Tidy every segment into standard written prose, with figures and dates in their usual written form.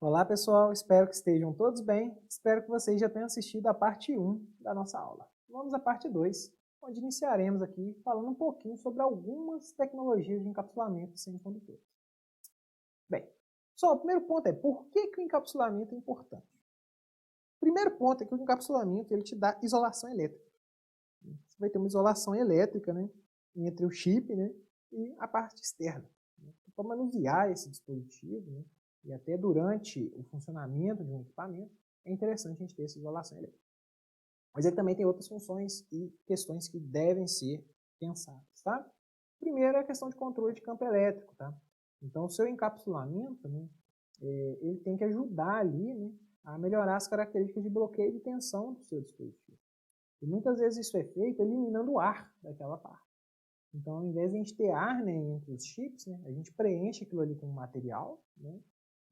Olá pessoal, espero que estejam todos bem, espero que vocês já tenham assistido a parte 1 da nossa aula. Vamos à parte 2, onde iniciaremos aqui falando um pouquinho sobre algumas tecnologias de encapsulamento de semicondutores. Bem, pessoal, o primeiro ponto é por que o encapsulamento é importante? O primeiro ponto é que o encapsulamento ele te dá isolação elétrica. Você vai ter uma isolação elétrica, né, entre o chip, né, e a parte externa. Para manusear esse dispositivo, né, e até durante o funcionamento de um equipamento, é interessante a gente ter essa isolação elétrica. Mas ele também tem outras funções e questões que devem ser pensadas, tá? Primeiro é a questão de controle de campo elétrico, tá? Então, o seu encapsulamento, né, ele tem que ajudar ali, né, a melhorar as características de bloqueio e de tensão do seu dispositivo. E muitas vezes isso é feito eliminando o ar daquela parte. Então, ao invés de a gente ter ar, né, entre os chips, né, a gente preenche aquilo ali com material, né?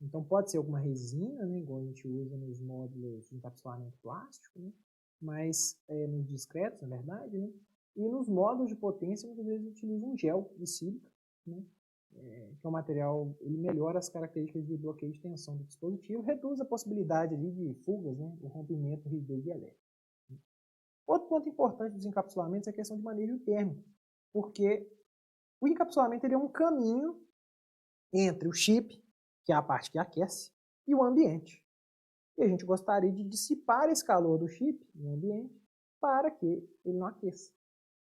Então, pode ser alguma resina, né, igual a gente usa nos módulos de encapsulamento plástico, né, mas nos discretos, na verdade, né, e nos módulos de potência, muitas vezes utiliza um gel de sílica, né, que é um material, ele melhora as características de bloqueio de tensão do dispositivo, reduz a possibilidade ali de fugas, né, o rompimento de rede elétrica. Outro ponto importante dos encapsulamentos é a questão de manejo térmico, porque o encapsulamento ele é um caminho entre o chip, que é a parte que aquece, e o ambiente. E a gente gostaria de dissipar esse calor do chip no ambiente para que ele não aqueça.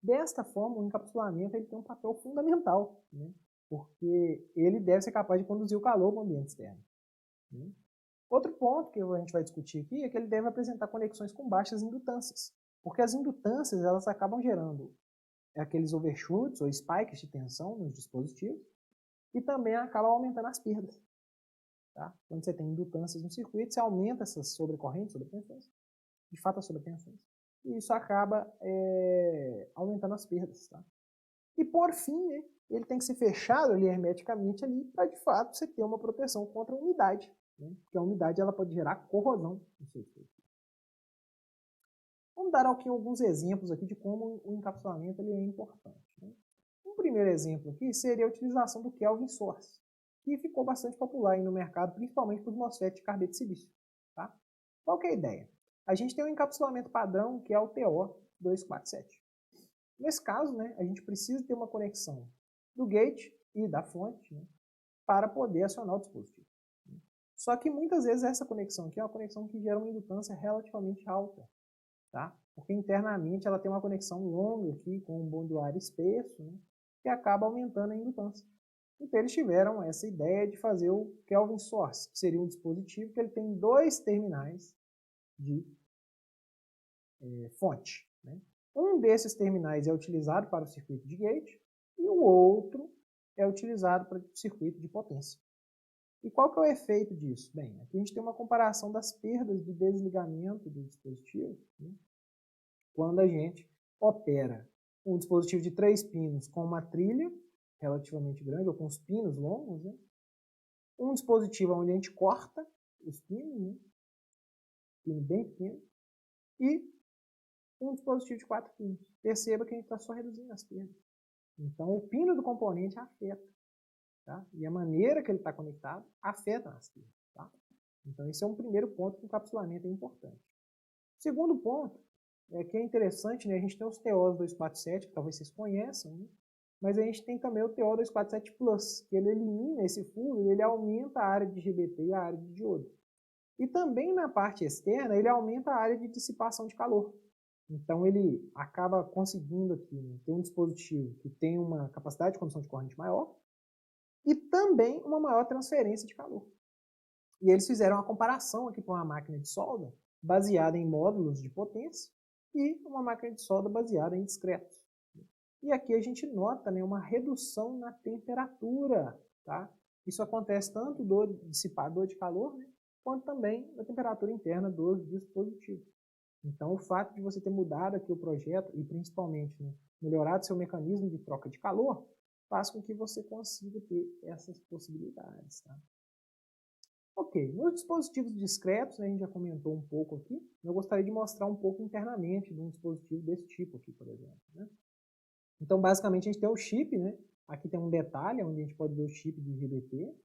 Desta forma, o encapsulamento ele tem um papel fundamental, né? Porque ele deve ser capaz de conduzir o calor para o ambiente externo. Né? Outro ponto que a gente vai discutir aqui é que ele deve apresentar conexões com baixas indutâncias, porque as indutâncias elas acabam gerando aqueles overshoots ou spikes de tensão nos dispositivos e também acaba aumentando as perdas. Tá? Quando você tem indutâncias no circuito, você aumenta essas sobrecorrentes, sobretensões, de fato as sobretensões, e isso acaba aumentando as perdas. Tá? E por fim, né, ele tem que ser fechado ali hermeticamente ali para de fato você ter uma proteção contra a umidade, né? Porque a umidade ela pode gerar corrosão no seu dispositivo. Vamos dar aqui alguns exemplos aqui de como o encapsulamento ele é importante. Né? Um primeiro exemplo aqui seria a utilização do Kelvin Source, que ficou bastante popular aí no mercado, principalmente para os MOSFET de carbeto de silício. Tá? Qual que é a ideia? A gente tem um encapsulamento padrão que é o TO247. Nesse caso, né, a gente precisa ter uma conexão do gate e da fonte, né, para poder acionar o dispositivo. Só que muitas vezes essa conexão aqui é uma conexão que gera uma indutância relativamente alta. Tá? Porque internamente ela tem uma conexão longa aqui com um bondoário espesso, né, que acaba aumentando a indutância. Então eles tiveram essa ideia de fazer o Kelvin Source, que seria um dispositivo que ele tem dois terminais de fonte. Né? Um desses terminais é utilizado para o circuito de gate e o outro é utilizado para o circuito de potência. E qual que é o efeito disso? Bem, aqui a gente tem uma comparação das perdas de desligamento do dispositivo, né? Quando a gente opera um dispositivo de 3 pinos com uma trilha relativamente grande, ou com os pinos longos, né? Um dispositivo onde a gente corta os pinos, né? Pino bem pequeno, e um dispositivo de 4 pinos. Perceba que a gente está só reduzindo as perdas. Então, o pino do componente afeta. Tá? E a maneira que ele está conectado afeta as perdas. Tá? Então, esse é um primeiro ponto que o encapsulamento é importante. O segundo ponto é que é interessante, né? A gente tem os TOs 247, que talvez vocês conheçam, né? Mas a gente tem também o TO 247 Plus, que ele elimina esse furo e ele aumenta a área de GBT e a área de diodo. E também na parte externa, ele aumenta a área de dissipação de calor. Então ele acaba conseguindo aqui, né, ter um dispositivo que tem uma capacidade de condução de corrente maior e também uma maior transferência de calor. E eles fizeram uma comparação aqui com uma máquina de solda baseada em módulos de potência e uma máquina de solda baseada em discretos. E aqui a gente nota, né, uma redução na temperatura. Tá? Isso acontece tanto do dissipador de calor, né, quanto também na temperatura interna dos dispositivos. Então, o fato de você ter mudado aqui o projeto e, principalmente, né, melhorado seu mecanismo de troca de calor, faz com que você consiga ter essas possibilidades. Tá? Ok, nos dispositivos discretos, né, a gente já comentou um pouco aqui, eu gostaria de mostrar um pouco internamente de um dispositivo desse tipo aqui, por exemplo. Né? Então, basicamente, a gente tem o chip, né? Aqui tem um detalhe onde a gente pode ver o chip de GBT.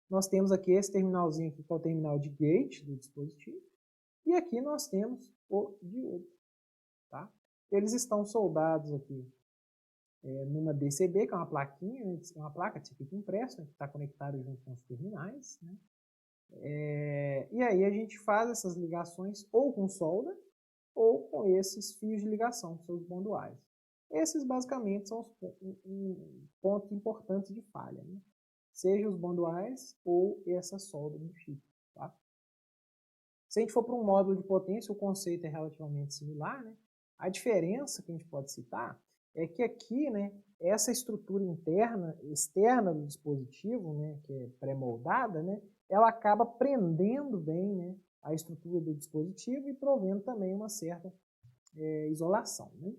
nós temos aqui esse terminalzinho aqui, que é o terminal de gate do dispositivo, e aqui nós temos o diodo. Tá? Eles estão soldados aqui numa DCB, que é uma plaquinha, uma placa de circuito impresso, né, que está conectada junto com os terminais. Né? E aí a gente faz essas ligações ou com solda ou com esses fios de ligação, que são os bond wires. Esses basicamente são os pontos importantes de falha, né? Seja os bond wires ou essa solda no chip. Tá? Se a gente for para um módulo de potência, o conceito é relativamente similar. Né? A diferença que a gente pode citar é que aqui, né, essa estrutura externa do dispositivo, né, que é pré-moldada, né, ela acaba prendendo bem, né, a estrutura do dispositivo e provendo também uma certa isolação. Né?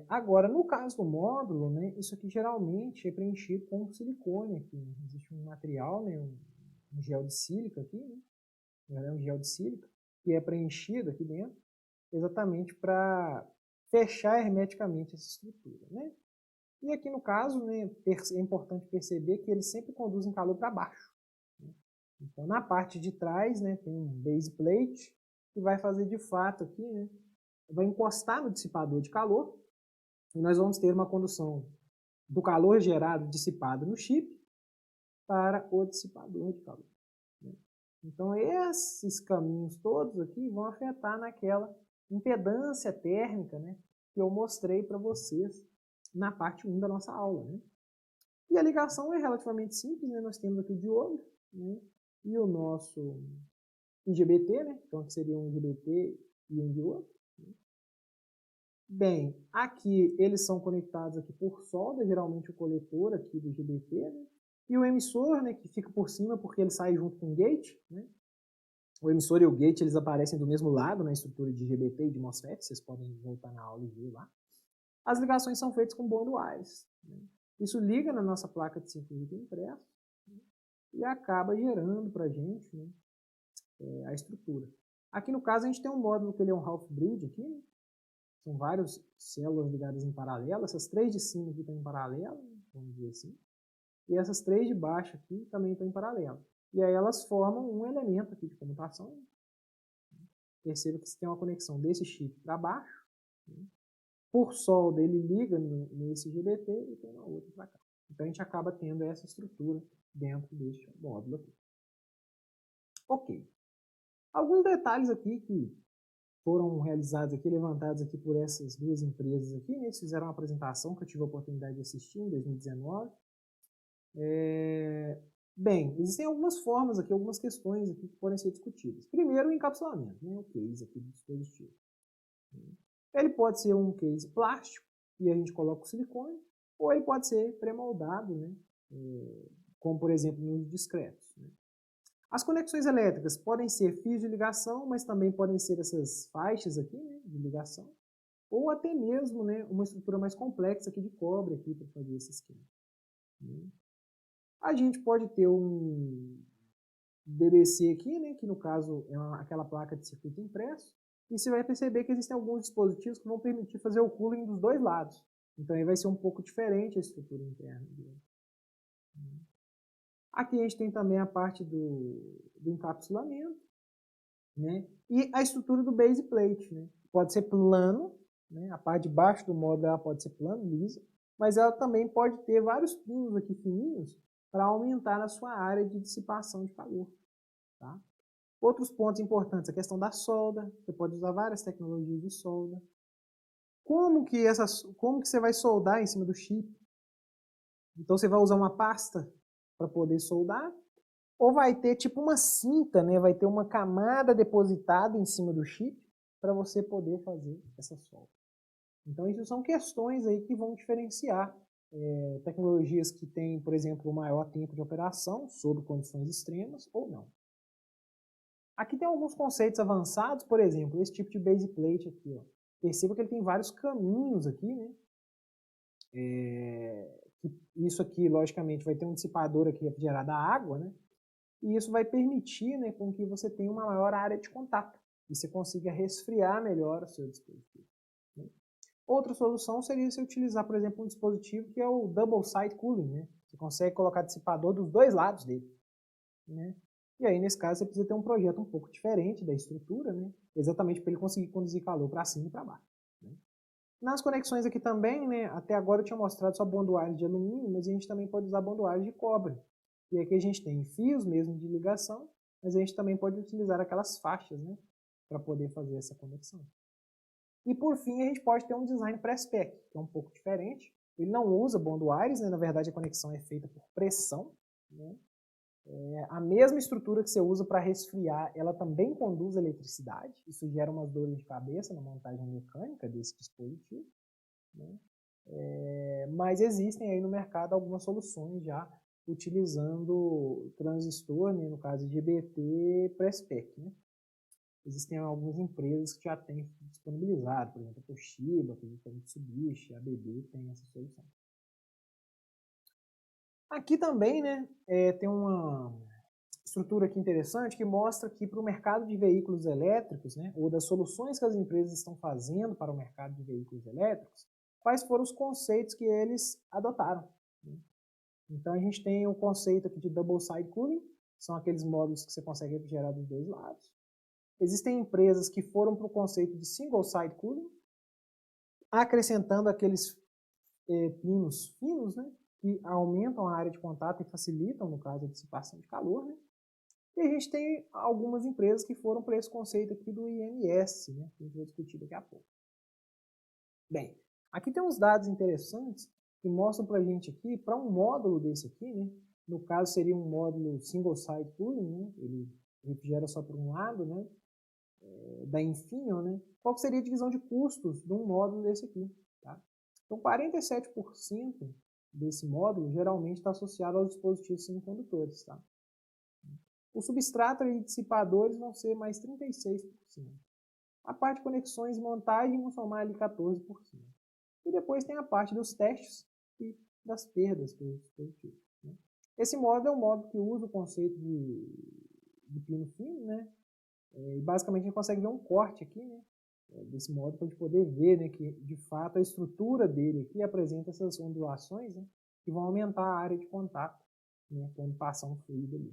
Agora, no caso do módulo, né, isso aqui geralmente é preenchido com silicone. Aqui, né? Existe um material, né, um gel de sílica aqui, né? Um gel de sílica, que é preenchido aqui dentro, exatamente para fechar hermeticamente essa estrutura. Né? E aqui no caso, né, é importante perceber que eles sempre conduzem calor para baixo. Né? Então, na parte de trás, né, tem um base plate que vai fazer de fato aqui, né, vai encostar no dissipador de calor e nós vamos ter uma condução do calor gerado dissipado no chip para o dissipador de calor. Né? Então, esses caminhos todos aqui vão afetar naquela impedância térmica, né, que eu mostrei para vocês na parte 1 da nossa aula. Né? E a ligação é relativamente simples, né? Nós temos aqui o diodo, né, e o nosso IGBT, né? Então aqui seria um IGBT e um diodo. Né? Bem, aqui eles são conectados aqui por solda, geralmente o coletor aqui do IGBT, né? E o emissor, né, que fica por cima porque ele sai junto com o gate. Né? O emissor e o gate eles aparecem do mesmo lado na estrutura de IGBT e de MOSFET, vocês podem voltar na aula e ver lá. As ligações são feitas com bond wires. Né? Isso liga na nossa placa de circuito impresso, né, e acaba gerando para a gente, né, a estrutura. Aqui no caso a gente tem um módulo que ele é um half bridge aqui, né? São várias células ligadas em paralelo, essas três de cima aqui estão em paralelo, vamos dizer assim, e essas três de baixo aqui também estão em paralelo. E aí elas formam um elemento aqui de comutação. Perceba que você tem uma conexão desse chip para baixo, né? Por solda ele liga nesse IGBT e tem uma outra para cá. Então a gente acaba tendo essa estrutura dentro deste módulo aqui. Ok. Alguns detalhes aqui que foram realizados aqui, levantados aqui por essas duas empresas aqui, né? Eles fizeram uma apresentação que eu tive a oportunidade de assistir em 2019. Bem, existem algumas formas aqui, algumas questões aqui que podem ser discutidas. Primeiro, o encapsulamento, né? O case aqui do dispositivo. Ele pode ser um case plástico e a gente coloca o silicone, ou ele pode ser pré-moldado, né? Como por exemplo nos discretos. Né? As conexões elétricas podem ser fios de ligação, mas também podem ser essas faixas aqui, né, de ligação, ou até mesmo, né, uma estrutura mais complexa aqui de cobre aqui para fazer esse esquema. Né? A gente pode ter um BBC aqui, né, que no caso é aquela placa de circuito impresso, e você vai perceber que existem alguns dispositivos que vão permitir fazer o cooling dos dois lados. Então aí vai ser um pouco diferente a estrutura interna dele. Aqui a gente tem também a parte do encapsulamento, né? E a estrutura do base plate. Né? Pode ser plano, né? A parte de baixo do módulo ela pode ser plano, lisa, mas ela também pode ter vários pinos aqui fininhos para aumentar a sua área de dissipação de calor. Tá? Outros pontos importantes, a questão da solda, você pode usar várias tecnologias de solda. Como que você vai soldar em cima do chip? Então você vai usar uma pasta para poder soldar, ou vai ter tipo uma cinta, né? Vai ter uma camada depositada em cima do chip para você poder fazer essa solda. Então isso são questões aí que vão diferenciar tecnologias que têm, por exemplo, um maior tempo de operação sob condições extremas ou não. Aqui tem alguns conceitos avançados, por exemplo, esse tipo de base plate aqui. Ó. Perceba que ele tem vários caminhos aqui, né? Isso aqui, logicamente, vai ter um dissipador aqui gerado a água, né? E isso vai permitir, né, com que você tenha uma maior área de contato e você consiga resfriar melhor o seu dispositivo. Né? Outra solução seria você utilizar, por exemplo, um dispositivo que é o double side cooling, né? Você consegue colocar dissipador dos dois lados dele. né? E aí, nesse caso, você precisa ter um projeto um pouco diferente da estrutura, né? Exatamente para ele conseguir conduzir calor para cima e para baixo, né? Nas conexões aqui também, né, até agora eu tinha mostrado só bond wire de alumínio, mas a gente também pode usar bond wire de cobre. E aqui a gente tem fios mesmo de ligação, mas a gente também pode utilizar aquelas faixas, né, para poder fazer essa conexão. E por fim, a gente pode ter um design pré-spec, que é um pouco diferente. Ele não usa bond wires, né, na verdade a conexão é feita por pressão, né? A mesma estrutura que você usa para resfriar, ela também conduz eletricidade. Isso gera umas dores de cabeça na montagem mecânica desse dispositivo, né? Mas existem aí no mercado algumas soluções já utilizando transistor, né, no caso de IGBT pré-spec, né? Existem algumas empresas que já têm disponibilizado, por exemplo, a Toshiba, a Mitsubishi, a ABB tem essa solução. Aqui também, né, tem uma estrutura aqui interessante que mostra que para o mercado de veículos elétricos, né, ou das soluções que as empresas estão fazendo para o mercado de veículos elétricos, quais foram os conceitos que eles adotaram, né? Então a gente tem o conceito aqui de double side cooling, são aqueles módulos que você consegue refrigerar dos dois lados. Existem empresas que foram para o conceito de single side cooling, acrescentando aqueles pinos finos, né, que aumentam a área de contato e facilitam, no caso, a dissipação de calor, né? E a gente tem algumas empresas que foram para esse conceito aqui do IMS, né, que a gente vai discutir daqui a pouco. Bem, aqui tem uns dados interessantes que mostram para a gente aqui, para um módulo desse aqui, né, no caso seria um módulo single side cooling, né, ele refrigera só por um lado, né, da Infineon, né, qual seria a divisão de custos de um módulo desse aqui, tá? Então, 47% desse módulo geralmente está associado aos dispositivos semicondutores, tá? O substrato e dissipadores vão ser mais 36%. A parte de conexões e montagem vão somar ali 14%. E depois tem a parte dos testes e das perdas do dispositivo, né? Esse módulo é um módulo que usa o conceito de pino fino, né? E basicamente a gente consegue ver um corte aqui, né, desse módulo para a gente poder ver, né, que de fato a estrutura dele aqui apresenta essas ondulações, né, que vão aumentar a área de contato, né, quando passar um fluido ali.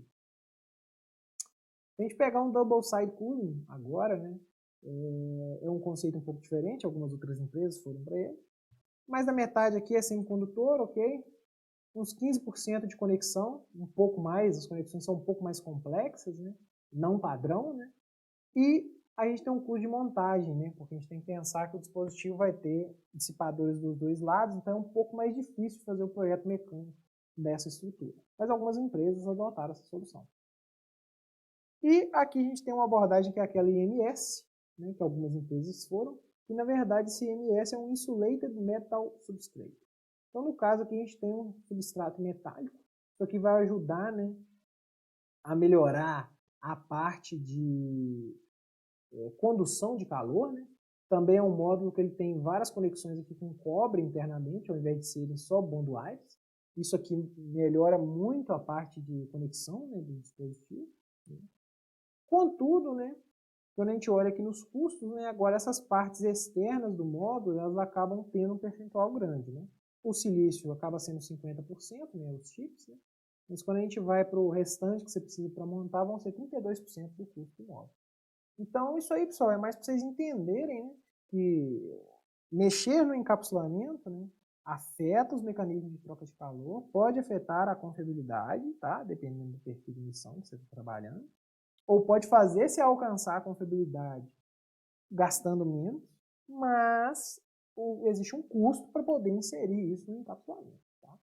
Se a gente pegar um double side cooling agora, né, é um conceito um pouco diferente, algumas outras empresas foram para ele, mas a metade aqui é semicondutor, ok? Uns 15% de conexão, um pouco mais, as conexões são um pouco mais complexas, né, não padrão, né? E a gente tem um custo de montagem, né? Porque a gente tem que pensar que o dispositivo vai ter dissipadores dos dois lados, então é um pouco mais difícil fazer o projeto mecânico dessa estrutura. Mas algumas empresas adotaram essa solução. E aqui a gente tem uma abordagem que é aquela IMS, né, que algumas empresas foram, e na verdade esse IMS é um Insulated Metal Substrate. Então no caso aqui a gente tem um substrato metálico, isso aqui vai ajudar, né, a melhorar a parte de condução de calor, né? Também é um módulo que ele tem várias conexões aqui com cobre internamente, ao invés de serem só bond wires. Isso aqui melhora muito a parte de conexão, né, do dispositivo, né? Contudo, né, quando a gente olha aqui nos custos, né, agora essas partes externas do módulo, elas acabam tendo um percentual grande, né? O silício acaba sendo 50%, né, os chips, né? Mas quando a gente vai para o restante que você precisa para montar, vão ser 32% do custo do módulo. Então, isso aí, pessoal, é mais para vocês entenderem, né, que mexer no encapsulamento, né, afeta os mecanismos de troca de calor, pode afetar a confiabilidade, tá? Dependendo do perfil de emissão que você está trabalhando, ou pode fazer se alcançar a confiabilidade gastando menos, mas existe um custo para poder inserir isso no encapsulamento, tá?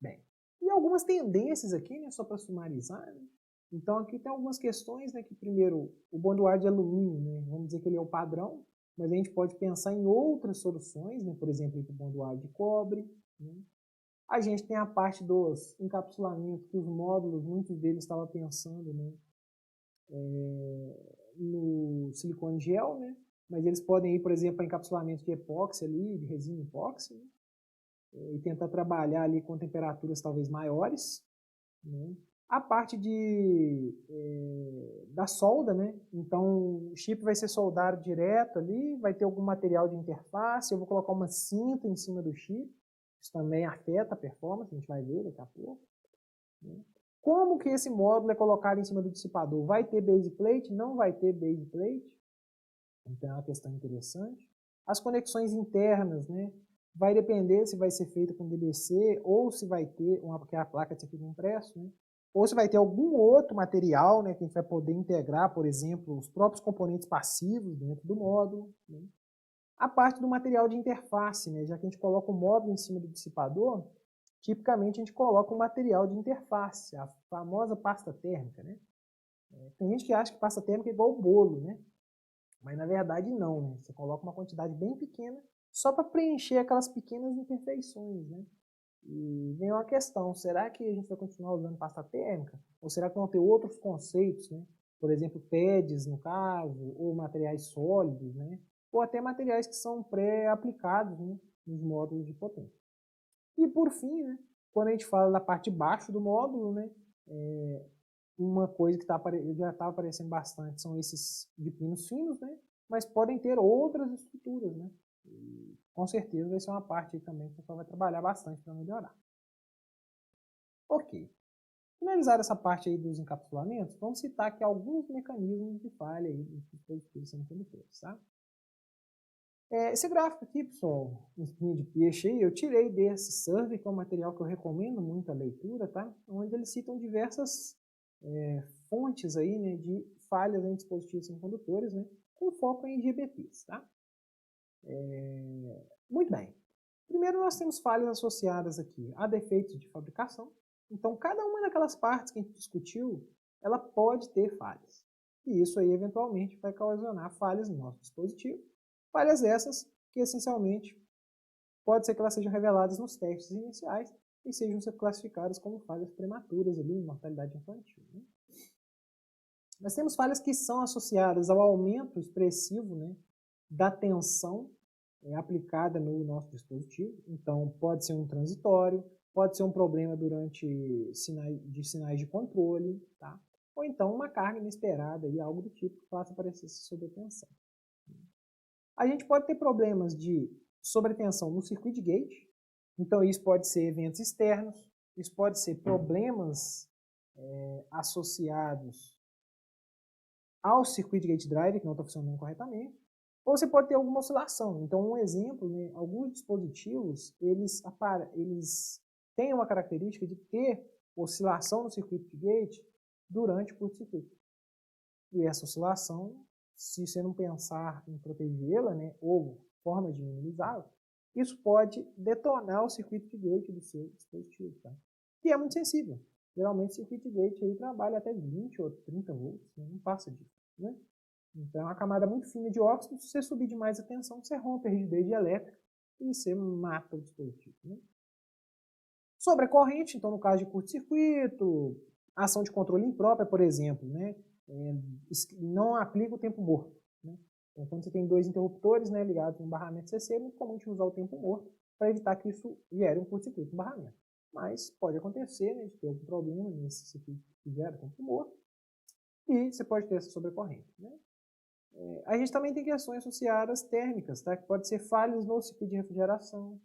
Bem, e algumas tendências aqui, né, só para sumarizar, né? Então aqui tem algumas questões, né, que primeiro, o bond wire de alumínio, né, vamos dizer que ele é o padrão, mas a gente pode pensar em outras soluções, né, por exemplo, o bond wire de cobre, né. A gente tem a parte dos encapsulamentos, que os módulos, muitos deles estavam pensando, né, no silicone gel, né, mas eles podem ir, por exemplo, para encapsulamento de epóxi ali, de resina epóxi, né, e tentar trabalhar ali com temperaturas talvez maiores, né. A parte da solda, né? Então o chip vai ser soldado direto ali, vai ter algum material de interface, eu vou colocar uma cinta em cima do chip, isso também afeta a performance, a gente vai ver daqui a pouco, né? Como que esse módulo é colocado em cima do dissipador? Vai ter base plate? Não vai ter base plate? Então é uma questão interessante. As conexões internas, né? Vai depender se vai ser feita com DBC ou se vai ter que é a placa de circuito impresso, né? Ou se vai ter algum outro material, né, que a gente vai poder integrar, por exemplo, os próprios componentes passivos dentro do módulo, né? A parte do material de interface, né, já que a gente coloca o módulo em cima do dissipador, tipicamente a gente coloca o material de interface, a famosa pasta térmica, né? Tem gente que acha que pasta térmica é igual o bolo, né? Mas na verdade não, né? Você coloca uma quantidade bem pequena só para preencher aquelas pequenas imperfeições, né? E vem uma questão, será que a gente vai continuar usando pasta térmica? Ou será que vão ter outros conceitos, né? Por exemplo, pads no caso, ou materiais sólidos, né? Ou até materiais que são pré-aplicados, né, nos módulos de potência. E por fim, né, quando a gente fala da parte de baixo do módulo, né, uma coisa que já está aparecendo bastante são esses de pinos finos, né, mas podem ter outras estruturas, né? E, com certeza vai ser uma parte aí também que o pessoal vai trabalhar bastante para melhorar. Ok. Finalizar essa parte aí dos encapsulamentos, vamos citar aqui alguns mecanismos de falha aí dos dispositivos semicondutores, tá? Esse gráfico aqui, pessoal, em espinha de peixe aí, eu tirei desse survey, que é um material que eu recomendo muito a leitura, tá? Onde eles citam diversas fontes aí, né, de falhas em dispositivos semicondutores, né, com foco em IGBTs, tá? Muito bem. Primeiro nós temos falhas associadas aqui a defeitos de fabricação. Então, cada uma daquelas partes que a gente discutiu, ela pode ter falhas. E isso aí, eventualmente, vai ocasionar falhas no nosso dispositivo. Falhas essas que, essencialmente, pode ser que elas sejam reveladas nos testes iniciais e sejam classificadas como falhas prematuras ali, em mortalidade infantil, né? Nós temos falhas que são associadas ao aumento expressivo, né, da tensão aplicada no nosso dispositivo. Então, pode ser um transitório, pode ser um problema durante sinais de controle, tá? Ou então uma carga inesperada, e algo do tipo que faça aparecer essa sobretensão. A gente pode ter problemas de sobretensão no circuit gate, então isso pode ser eventos externos, isso pode ser problemas associados ao circuit gate driver, que não está funcionando corretamente, ou você pode ter alguma oscilação. Então, um exemplo, né, alguns dispositivos, eles têm uma característica de ter oscilação no circuit gate durante o curto-circuito. E essa oscilação, se você não pensar em protegê-la, né, ou formas de minimizá-la, isso pode detonar o circuit gate do seu dispositivo, tá? Que é muito sensível. Geralmente o circuit gate aí trabalha até 20 ou 30 volts, né? Não passa disso, né? Então é uma camada muito fina de óxido, se você subir demais a tensão, você rompe a rigidez elétrica e você mata o dispositivo, né? Sobre a corrente, então no caso de curto-circuito, ação de controle imprópria, por exemplo, né? Não aplica o tempo morto, né? Então quando você tem dois interruptores, né, ligados em um barramento CC, é muito comum usar o tempo morto para evitar que isso gere um curto-circuito, um barramento. Mas pode acontecer, né, de ter algum problema nesse circuito que gera tempo morto, e você pode ter essa sobrecorrente, né? A gente também tem questões associadas térmicas, tá? Que pode ser falhas no ciclo de refrigeração,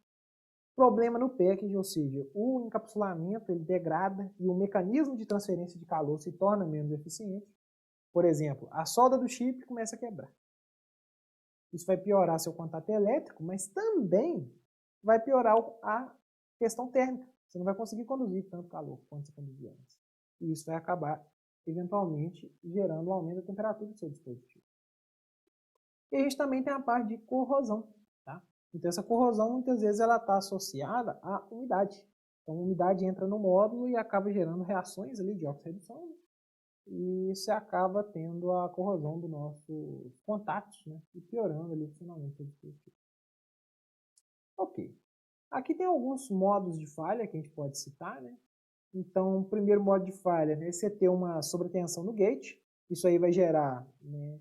problema no packaging, ou seja, o encapsulamento ele degrada e o mecanismo de transferência de calor se torna menos eficiente. Por exemplo, a solda do chip começa a quebrar. Isso vai piorar seu contato elétrico, mas também vai piorar a questão térmica. Você não vai conseguir conduzir tanto calor quanto você conduzia antes. E isso vai acabar, eventualmente, gerando um aumento da temperatura do seu dispositivo. E a gente também tem a parte de corrosão, tá? Então essa corrosão muitas vezes ela está associada à umidade. Então a umidade entra no módulo e acaba gerando reações ali de oxi-redução, né? E você acaba tendo a corrosão dos nossos contatos, né? E piorando ali o funcionamento do dispositivo. Ok. Aqui tem alguns modos de falha que a gente pode citar, né? Então, o primeiro modo de falha, né, é você ter uma sobretensão no gate. Isso aí vai gerar, né,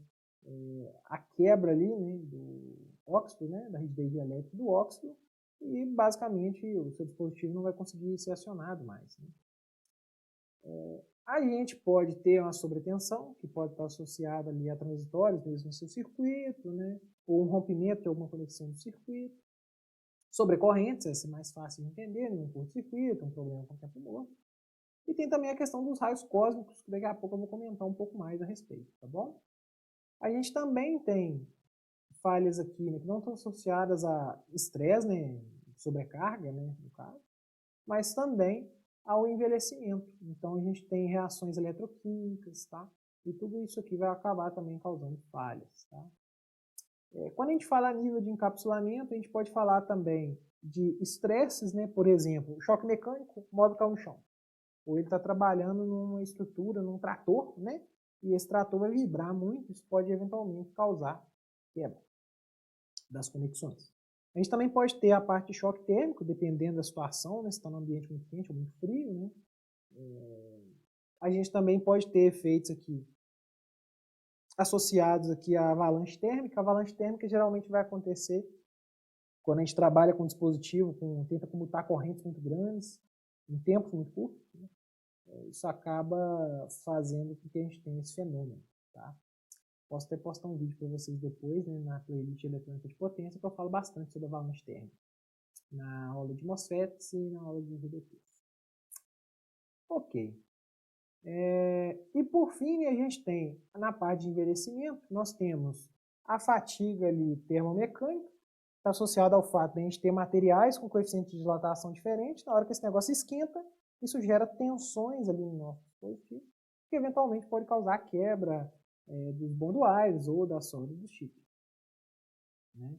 a quebra ali, né, do óxido, né, da rigidez elétrica do óxido, e basicamente o seu dispositivo não vai conseguir ser acionado mais, né? A gente pode ter uma sobretensão, que pode estar associada ali a transitórios mesmo no seu circuito, né, ou um rompimento de alguma conexão do circuito. Sobrecorrentes, essa é mais fácil de entender, né, um curto-circuito, um problema com tempo morto. E tem também a questão dos raios cósmicos, que daqui a pouco eu vou comentar um pouco mais a respeito, tá bom? A gente também tem falhas aqui, né, que não estão associadas a estresse, né, sobrecarga, né, no caso, mas também ao envelhecimento. Então a gente tem reações eletroquímicas, tá? E tudo isso aqui vai acabar também causando falhas, tá? Quando a gente fala a nível de encapsulamento, a gente pode falar também de estresses, né? Por exemplo, choque mecânico, o móvel caiu no chão. Ou ele está trabalhando numa estrutura, num trator, né? E esse trator vai vibrar muito, isso pode eventualmente causar quebra das conexões. A gente também pode ter a parte de choque térmico, dependendo da situação, né? Se está num ambiente muito quente ou muito frio, né? A gente também pode ter efeitos aqui associados aqui à avalanche térmica. A avalanche térmica geralmente vai acontecer quando a gente trabalha com dispositivo, tenta comutar correntes muito grandes, em tempos muito curtos, né? Isso acaba fazendo com que a gente tenha esse fenômeno, tá? Posso até postar um vídeo para vocês depois, né, na playlist eletrônica de potência, que eu falo bastante sobre a avalanche térmica, na aula de MOSFETs e na aula de GBT. Ok. E por fim, a gente tem, na parte de envelhecimento, nós temos a fatiga ali termomecânica, está associada ao fato de a gente ter materiais com coeficiente de dilatação diferente. Na hora que esse negócio esquenta, isso gera tensões ali no nosso dispositivo, que eventualmente pode causar quebra dos bonduais ou das soldas do chip, né?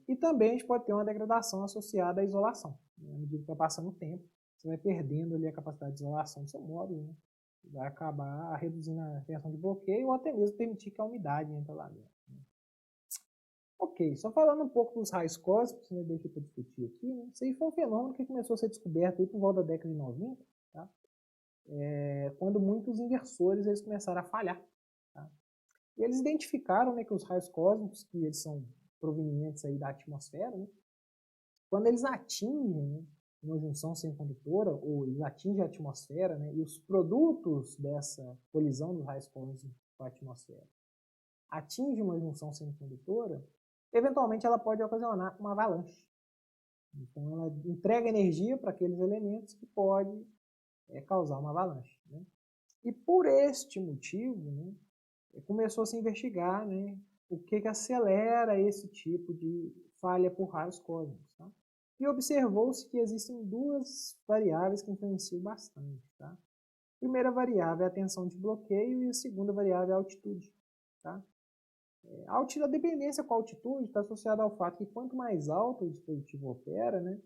E também a gente pode ter uma degradação associada à isolação, né? À medida que vai passando o tempo, você vai perdendo ali a capacidade de isolação do seu módulo, né? Vai acabar reduzindo a tensão de bloqueio ou até mesmo permitir que a umidade entre lá dentro, né? Ok, só falando um pouco dos raios cósmicos, né, deixa eu discutir aqui, né? Isso aí foi um fenômeno que começou a ser descoberto aí por volta da década de 90, tá? Quando muitos inversores eles começaram a falhar, tá? E eles identificaram, né, que os raios cósmicos, que eles são provenientes aí da atmosfera, né, quando eles atingem, né, uma junção semicondutora, ou eles atingem a atmosfera, né, e os produtos dessa colisão dos raios cósmicos com a atmosfera atingem uma junção semicondutora, eventualmente ela pode ocasionar uma avalanche. Então ela entrega energia para aqueles elementos que pode causar uma avalanche, né? E por este motivo, né, começou a se investigar, né, o que acelera esse tipo de falha por raios cósmicos, tá? E observou-se que existem duas variáveis que influenciam bastante, tá? A primeira variável é a tensão de bloqueio e a segunda variável é a altitude, tá? A dependência com a altitude está associada ao fato que quanto mais alto o dispositivo opera, né,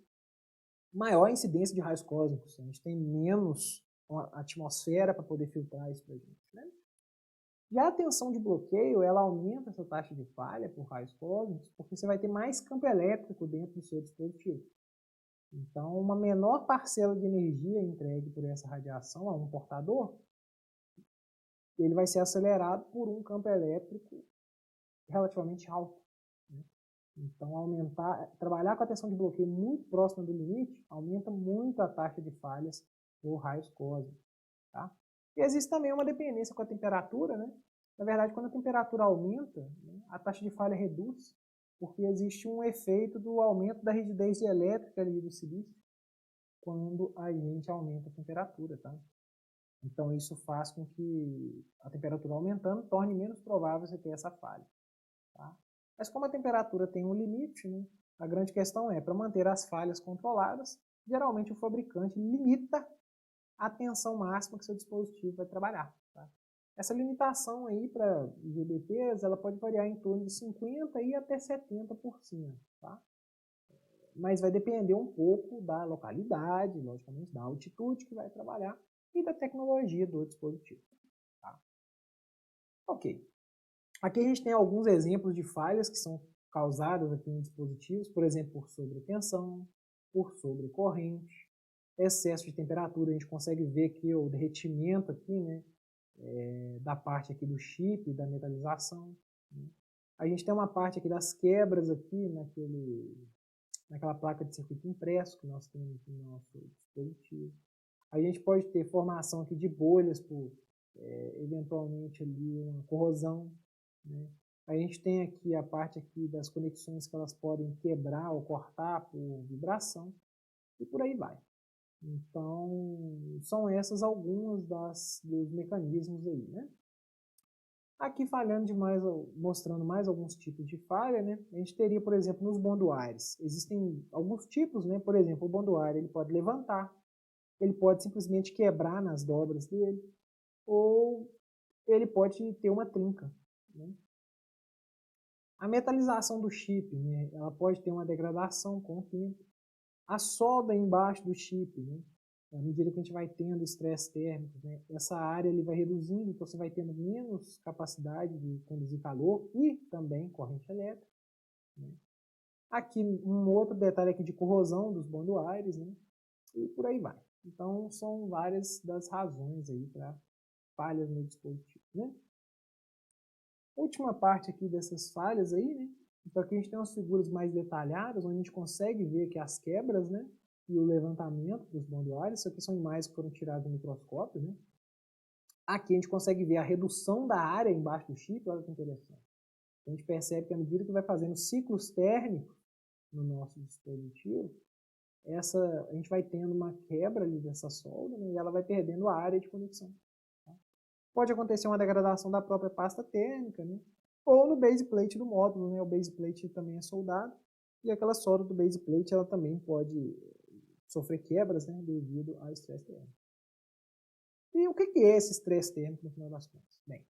maior a incidência de raios cósmicos. A gente tem menos atmosfera para poder filtrar isso para a gente, né? Já a tensão de bloqueio, ela aumenta essa taxa de falha por raios cósmicos, porque você vai ter mais campo elétrico dentro do seu dispositivo. Então, uma menor parcela de energia entregue por essa radiação a um portador, ele vai ser acelerado por um campo elétrico relativamente alto, né? Então, trabalhar com a tensão de bloqueio muito próxima do limite, aumenta muito a taxa de falhas por raios cósmicos, tá? E existe também uma dependência com a temperatura, né? Na verdade, quando a temperatura aumenta, né, a taxa de falha reduz, porque existe um efeito do aumento da rigidez elétrica ali do silício quando a gente aumenta a temperatura, tá? Então, isso faz com que a temperatura aumentando torne menos provável você ter essa falha, tá? Mas como a temperatura tem um limite, né, a grande questão é, para manter as falhas controladas, geralmente o fabricante limita a tensão máxima que seu dispositivo vai trabalhar, tá? Essa limitação aí para GBTs, ela pode variar em torno de 50% e até 70%, tá? Mas vai depender um pouco da localidade, logicamente, da altitude que vai trabalhar e da tecnologia do dispositivo, tá? Ok. Aqui a gente tem alguns exemplos de falhas que são causadas aqui em dispositivos, por exemplo, por sobretensão, por sobrecorrente, excesso de temperatura. A gente consegue ver aqui o derretimento aqui, né, da parte aqui do chip, da metalização, né? A gente tem uma parte aqui das quebras aqui naquela placa de circuito impresso que nós temos no nosso dispositivo. A gente pode ter formação aqui de bolhas por eventualmente ali uma corrosão, né? A gente tem aqui a parte aqui das conexões que elas podem quebrar ou cortar por vibração e por aí vai, Então, são essas algumas dos mecanismos aí, né? Aqui falhando demais, mostrando mais alguns tipos de falha, né? A gente teria, por exemplo, nos bondoares. Existem alguns tipos, né? Por exemplo, o bondoar ele pode levantar, ele pode simplesmente quebrar nas dobras dele, ou ele pode ter uma trinca, né? A metalização do chip, né? Ela pode ter uma degradação com o tempo. A solda embaixo do chip, né? À medida que a gente vai tendo estresse térmico, né? Essa área ele vai reduzindo, então você vai tendo menos capacidade de conduzir calor e também corrente elétrica, né? Aqui um outro detalhe aqui de corrosão dos bondoares, né? E por aí vai. Então são várias das razões aí para falhas no dispositivo, né? Última parte aqui dessas falhas aí, né? Então aqui a gente tem umas figuras mais detalhadas, onde a gente consegue ver aqui as quebras, né? E o levantamento dos bondoares. Isso aqui são imagens que foram tiradas do microscópio, né? Aqui a gente consegue ver a redução da área embaixo do chip, olha que interessante. A gente percebe que à medida que vai fazendo ciclos térmicos no nosso dispositivo, a gente vai tendo uma quebra ali dessa solda, né? E ela vai perdendo a área de conexão. Pode acontecer uma degradação da própria pasta térmica, né? Ou no base plate do módulo, né? O base plate também é soldado, e aquela solda do base plate ela também pode sofrer quebras, né? Devido ao estresse térmico. E o que é esse estresse térmico no final das contas? Bem,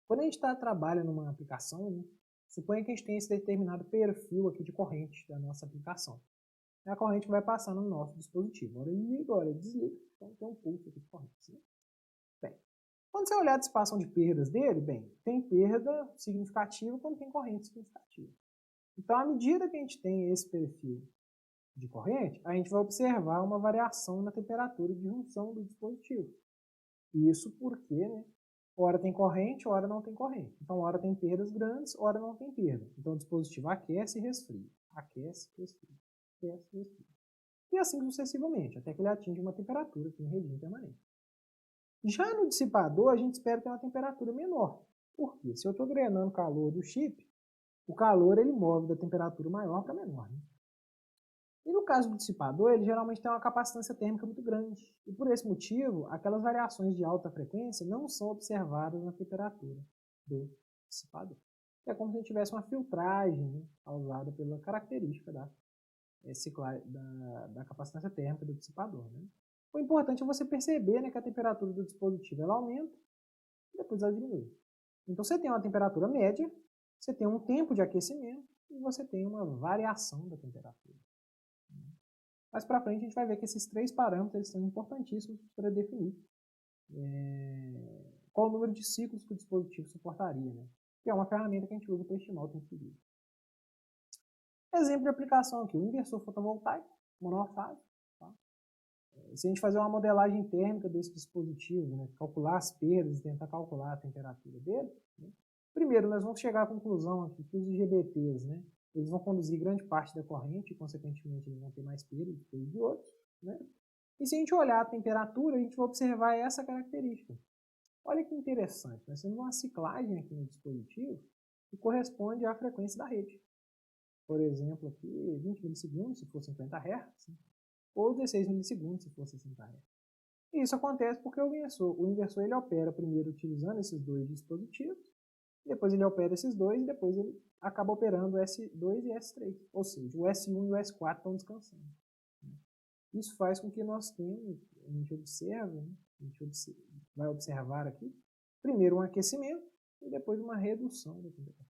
quando a gente trabalha numa aplicação, né? Suponha que a gente tem esse determinado perfil aqui de corrente da nossa aplicação. E a corrente vai passar no nosso dispositivo. Hora ele liga, hora ele desliga, então tem um pulso aqui de corrente. Né? Bem, quando você olhar a dissipação de perdas dele, bem, tem perda significativa quando tem corrente significativa. Então, à medida que a gente tem esse perfil de corrente, a gente vai observar uma variação na temperatura de junção do dispositivo. Isso porque, né, hora tem corrente, hora não tem corrente. Então, hora tem perdas grandes, hora não tem perda. Então, o dispositivo aquece e resfria. Aquece, resfria. Aquece, resfria. E assim sucessivamente, até que ele atinge uma temperatura aqui em regime permanente. Já no dissipador, a gente espera ter uma temperatura menor. Por quê? Se eu estou drenando calor do chip, o calor ele move da temperatura maior para menor. Né? E no caso do dissipador, ele geralmente tem uma capacitância térmica muito grande. E por esse motivo, aquelas variações de alta frequência não são observadas na temperatura do dissipador. É como se a gente tivesse uma filtragem, né, causada pela característica da capacitância térmica do dissipador. Né? O importante é você perceber, né, que a temperatura do dispositivo ela aumenta e depois ela diminui. Então você tem uma temperatura média, você tem um tempo de aquecimento e você tem uma variação da temperatura. Mais para frente a gente vai ver que esses três parâmetros eles são importantíssimos para definir qual o número de ciclos que o dispositivo suportaria, né? Que é uma ferramenta que a gente usa para estimar o tempo de vida. Exemplo de aplicação aqui, o inversor fotovoltaico, monofásico. Tá? Se a gente fazer uma modelagem térmica desse dispositivo, né, calcular as perdas e tentar calcular a temperatura dele, né, primeiro nós vamos chegar à conclusão aqui que os IGBTs, né, eles vão conduzir grande parte da corrente e, consequentemente, eles vão ter mais perdas do que os de outros. Né? E se a gente olhar a temperatura, a gente vai observar essa característica. Olha que interessante, nós temos uma ciclagem aqui no dispositivo que corresponde à frequência da rede. Por exemplo, aqui 20 milissegundos, se for 50 Hz, ou 16 milissegundos, se for 60 Hz. E isso acontece porque o inversor ele opera primeiro utilizando esses dois dispositivos, depois ele opera esses dois e depois ele acaba operando o S2 e S3. Ou seja, o S1 e o S4 estão descansando. Isso faz com que nós tenhamos, a gente vai observar aqui, primeiro um aquecimento e depois uma redução da temperatura.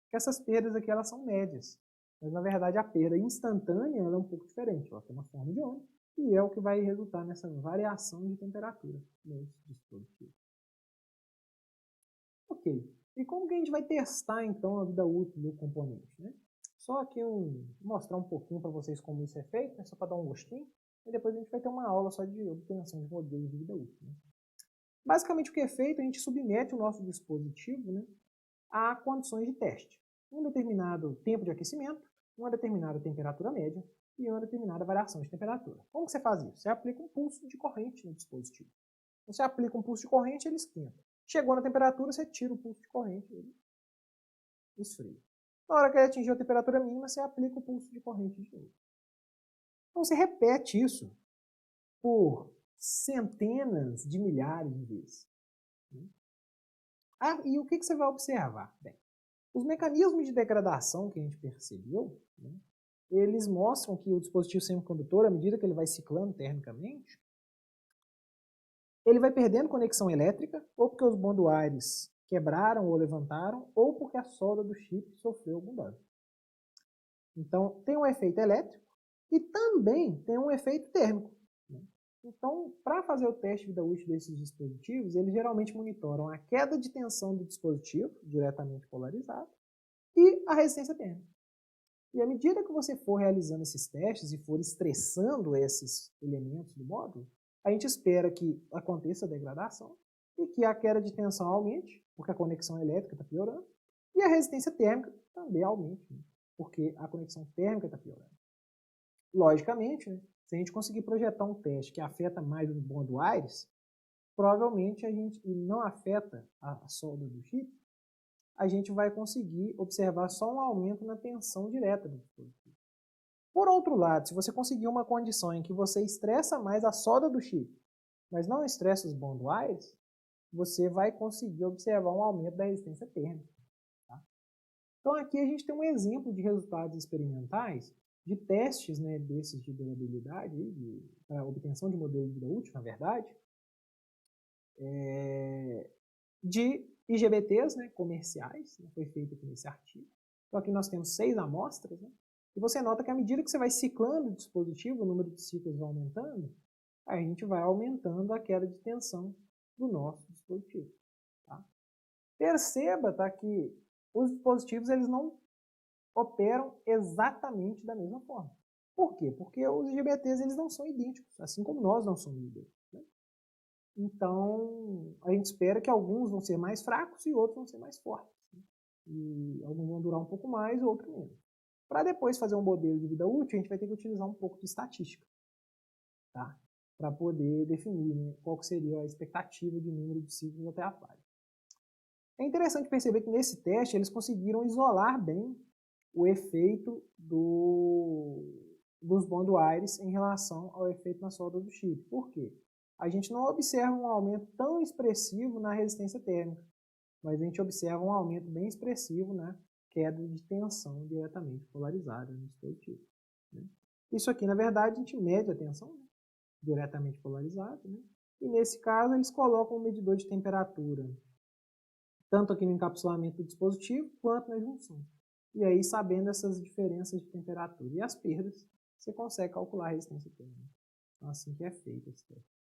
Porque essas perdas aqui elas são médias. Mas, na verdade, a perda instantânea ela é um pouco diferente. Ela tem uma forma de onda e é o que vai resultar nessa variação de temperatura nesse dispositivo. Ok. E como que a gente vai testar, então, a vida útil do componente? Né? Só aqui mostrar um pouquinho para vocês como isso é feito, né? Só para dar um gostinho. E depois a gente vai ter uma aula só de obtenção de modelos de vida útil. Né? Basicamente, o que é feito, a gente submete o nosso dispositivo, né, a condições de teste. Um determinado tempo de aquecimento, uma determinada temperatura média e uma determinada variação de temperatura. Como você faz isso? Você aplica um pulso de corrente no dispositivo. Você aplica um pulso de corrente, ele esquenta. Chegou na temperatura, você tira o pulso de corrente e ele esfria. Na hora que ele atingiu a temperatura mínima, você aplica o pulso de corrente de novo. Então você repete isso por centenas de milhares de vezes. E o que você vai observar? Bem, os mecanismos de degradação que a gente percebeu, eles mostram que o dispositivo semicondutor, à medida que ele vai ciclando termicamente, ele vai perdendo conexão elétrica, ou porque os bondoares quebraram ou levantaram, ou porque a solda do chip sofreu algum dano. Então, tem um efeito elétrico e também tem um efeito térmico. Então, para fazer o teste de vida útil desses dispositivos, eles geralmente monitoram a queda de tensão do dispositivo, diretamente polarizado, e a resistência térmica. E à medida que você for realizando esses testes e for estressando esses elementos do módulo, a gente espera que aconteça a degradação e que a queda de tensão aumente, porque a conexão elétrica está piorando, e a resistência térmica também aumente, porque a conexão térmica está piorando. Logicamente, se a gente conseguir projetar um teste que afeta mais os bondoares, provavelmente e não afeta a solda do chip, a gente vai conseguir observar só um aumento na tensão direta do dispositivo. Por outro lado, se você conseguir uma condição em que você estressa mais a solda do chip, mas não estressa os bondoares, você vai conseguir observar um aumento da resistência térmica. Tá? Então aqui a gente tem um exemplo de resultados experimentais de testes desses de durabilidade, para obtenção de modelo de vida útil, na verdade, de IGBTs comerciais, foi feito aqui nesse artigo. Então aqui nós temos 6 amostras, e você nota que à medida que você vai ciclando o dispositivo, o número de ciclos vai aumentando, a gente vai aumentando a queda de tensão do nosso dispositivo. Tá? Perceba que os dispositivos eles não operam exatamente da mesma forma. Por quê? Porque os IGBTs eles não são idênticos, assim como nós não somos idênticos. Então, a gente espera que alguns vão ser mais fracos e outros vão ser mais fortes. E alguns vão durar um pouco mais e outros menos. Para depois fazer um modelo de vida útil, a gente vai ter que utilizar um pouco de estatística, tá? Para poder definir qual que seria a expectativa de número de ciclos até a falha. É interessante perceber que nesse teste eles conseguiram isolar bem o efeito dos bondoares em relação ao efeito na solda do chip. Por quê? A gente não observa um aumento tão expressivo na resistência térmica, mas a gente observa um aumento bem expressivo na queda de tensão diretamente polarizada no dispositivo. Isso aqui, na verdade, a gente mede a tensão diretamente polarizada, e nesse caso eles colocam um medidor de temperatura, tanto aqui no encapsulamento do dispositivo, quanto na junção. E aí, sabendo essas diferenças de temperatura e as perdas, você consegue calcular a resistência térmica. Então, assim que é feito esse teste.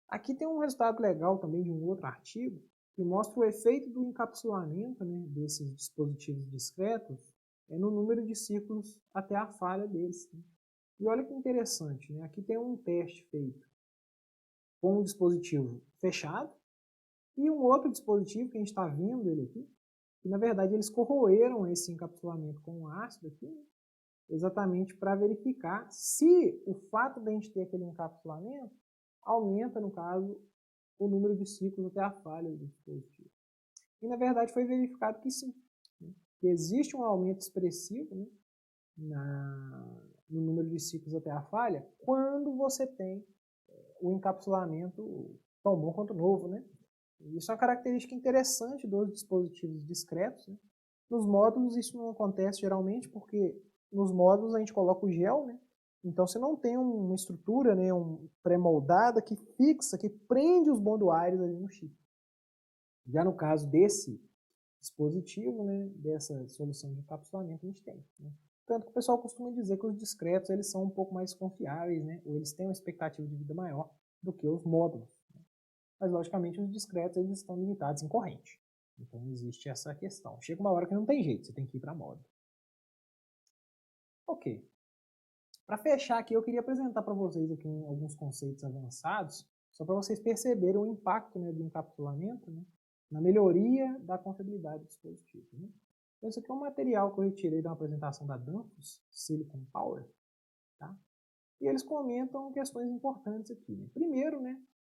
Aqui tem um resultado legal também de um outro artigo, que mostra o efeito do encapsulamento desses dispositivos discretos no número de ciclos até a falha deles. E olha que interessante, aqui tem um teste feito com um dispositivo fechado e um outro dispositivo que a gente está vendo ele aqui, que na verdade eles corroeram esse encapsulamento com um ácido aqui, exatamente para verificar se o fato de a gente ter aquele encapsulamento aumenta, no caso, o número de ciclos até a falha do dispositivo. E na verdade foi verificado que sim, que existe um aumento expressivo no número de ciclos até a falha quando você tem o encapsulamento tão bom quanto novo, Isso é uma característica interessante dos dispositivos discretos. Nos módulos isso não acontece geralmente porque nos módulos a gente coloca o gel, Então você não tem uma estrutura pré-moldada que fixa, que prende os bondoares ali no chip. Já no caso desse dispositivo, dessa solução de encapsulamento, a gente tem. Tanto que o pessoal costuma dizer que os discretos eles são um pouco mais confiáveis, ou eles têm uma expectativa de vida maior do que os módulos. Mas, logicamente, os discretos eles estão limitados em corrente. Então, existe essa questão. Chega uma hora que não tem jeito, você tem que ir para módulo. Ok. Para fechar aqui, eu queria apresentar para vocês aqui alguns conceitos avançados, só para vocês perceberem o impacto do encapsulamento na melhoria da confiabilidade do dispositivo. Então, esse aqui é um material que eu retirei de uma apresentação da Danfoss, Silicon Power. Tá? E eles comentam questões importantes aqui. Primeiro,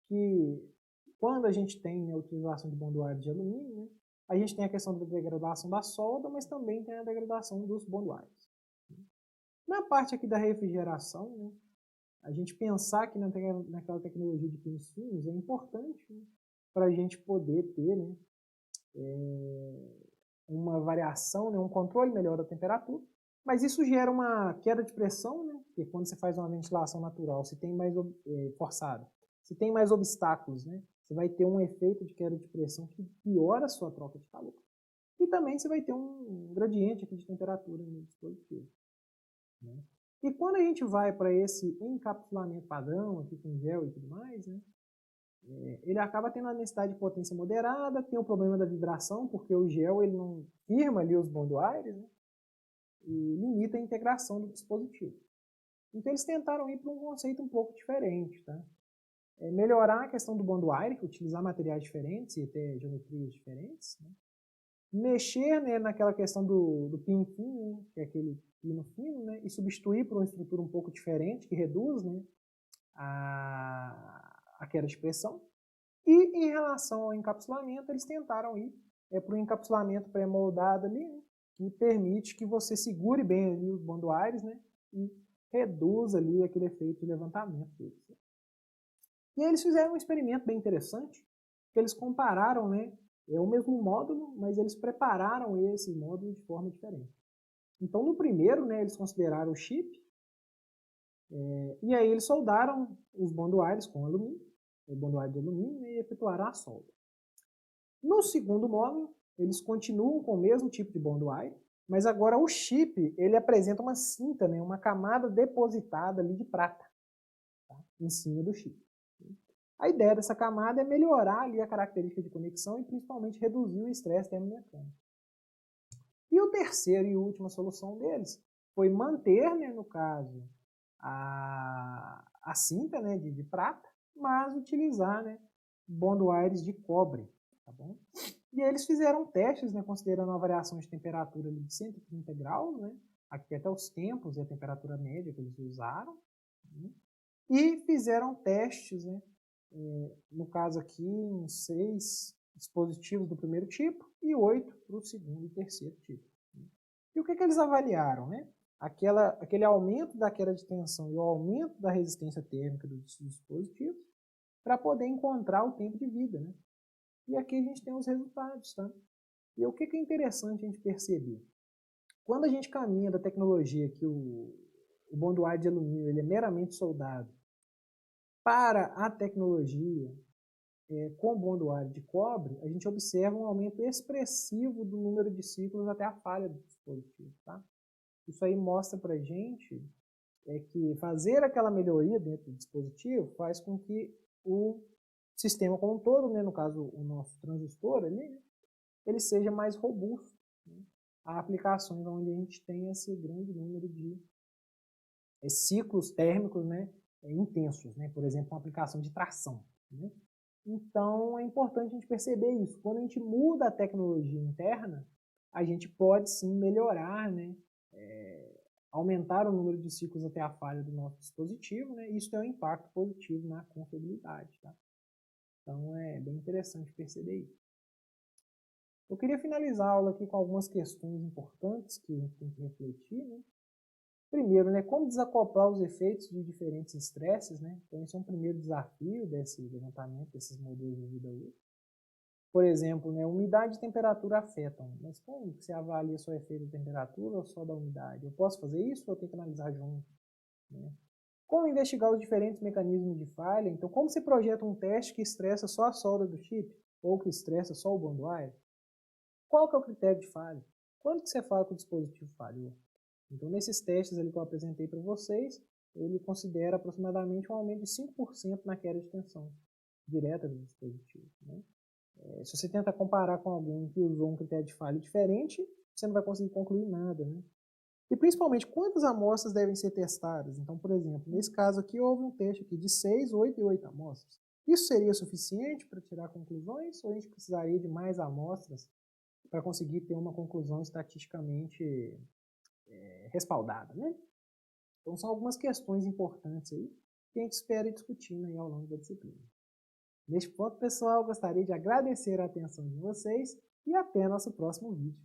que quando a gente tem a utilização de bondoares de alumínio, a gente tem a questão da degradação da solda, mas também tem a degradação dos bondoares. Na parte aqui da refrigeração, a gente pensar que naquela tecnologia de pinos finos é importante, né, para a gente poder ter, né, uma variação, né, um controle melhor da temperatura, mas isso gera uma queda de pressão, né, porque quando você faz uma ventilação natural, se tem mais forçada, se tem mais obstáculos, né, você vai ter um efeito de queda de pressão que piora a sua troca de calor. E também você vai ter um gradiente aqui de temperatura no dispositivo, né? E quando a gente vai para esse encapsulamento padrão, aqui com gel e tudo mais, né, ele acaba tendo a necessidade de potência moderada, tem o problema da vibração, porque o gel ele não firma ali os bond wires, né, e limita a integração do dispositivo. Então eles tentaram ir para um conceito um pouco diferente, tá? Melhorar a questão do bond wire, utilizar materiais diferentes e até geometrias diferentes, né? Mexer, né, naquela questão do pin fino, né, que é aquele pino fino, né, e substituir por uma estrutura um pouco diferente, que reduz, né, a queda de pressão. E em relação ao encapsulamento, eles tentaram ir para o encapsulamento pré-moldado ali, né, que permite que você segure bem ali os bond wires, né, e reduza ali aquele efeito de levantamento deles. E aí eles fizeram um experimento bem interessante, que eles compararam, né, o mesmo módulo, mas eles prepararam esse módulo de forma diferente. Então, no primeiro, né, eles consideraram o chip, e aí eles soldaram os bond wires com alumínio, o bond wire de alumínio, e efetuaram a solda. No segundo módulo, eles continuam com o mesmo tipo de bond wire, mas agora o chip ele apresenta uma cinta, né, uma camada depositada ali de prata, tá, em cima do chip. A ideia dessa camada é melhorar ali a característica de conexão e principalmente reduzir o estresse termomecânico. E o terceiro e última solução deles foi manter, né, no caso, a cinta, né, de prata, mas utilizar, né, bond wires de cobre. Tá bom? E aí eles fizeram testes, né, considerando a variação de temperatura ali de 130 graus, né, aqui até os tempos e a temperatura média que eles usaram, né, e fizeram testes, né, no caso aqui, em 6 dispositivos do primeiro tipo e 8 para o segundo e terceiro tipo. E o que eles avaliaram? Né? Aquele aumento da queda de tensão e o aumento da resistência térmica dos dispositivos para poder encontrar o tempo de vida. Né? E aqui a gente tem os resultados. Tá? E o que é interessante a gente perceber? Quando a gente caminha da tecnologia que o bond wire de alumínio ele é meramente soldado para a tecnologia com bond wire de cobre, a gente observa um aumento expressivo do número de ciclos até a falha do dispositivo. Tá? Isso aí mostra para a gente que fazer aquela melhoria dentro do dispositivo faz com que o sistema como um todo, né, no caso o nosso transistor ali, né, ele seja mais robusto, né, a aplicações onde a gente tem esse grande número de ciclos térmicos, né, intensos, né, por exemplo, uma aplicação de tração. Né. Então, é importante a gente perceber isso. Quando a gente muda a tecnologia interna, a gente pode sim melhorar, né, aumentar o número de ciclos até a falha do nosso dispositivo, né, e isso tem um impacto positivo na confiabilidade. Tá? Então, é bem interessante perceber isso. Eu queria finalizar a aula aqui com algumas questões importantes que a gente tem que refletir. Né? Primeiro, né, como desacoplar os efeitos de diferentes estresses, né? Então, esse é um primeiro desafio desse levantamento desses modelos de vida útil. Por exemplo, né, umidade e temperatura afetam, mas como você avalia só o efeito da temperatura ou só da umidade? Eu posso fazer isso ou eu tenho que analisar junto? Né? Como investigar os diferentes mecanismos de falha? Então, como você projeta um teste que estressa só a solda do chip ou que estressa só o bond wire? Qual que é o critério de falha? Quando que você fala que o dispositivo falhou? Então, nesses testes ali que eu apresentei para vocês, ele considera aproximadamente um aumento de 5% na queda de tensão direta do dispositivo. Né? Se você tenta comparar com alguém que usou um critério de falha diferente, você não vai conseguir concluir nada. Né? E principalmente, quantas amostras devem ser testadas? Então, por exemplo, nesse caso aqui, houve um teste aqui de 6, 8 e 8 amostras. Isso seria suficiente para tirar conclusões ou a gente precisaria de mais amostras para conseguir ter uma conclusão estatisticamente respaldada, né? Então são algumas questões importantes aí que a gente espera ir discutindo aí ao longo da disciplina. Neste ponto, pessoal, gostaria de agradecer a atenção de vocês e até nosso próximo vídeo.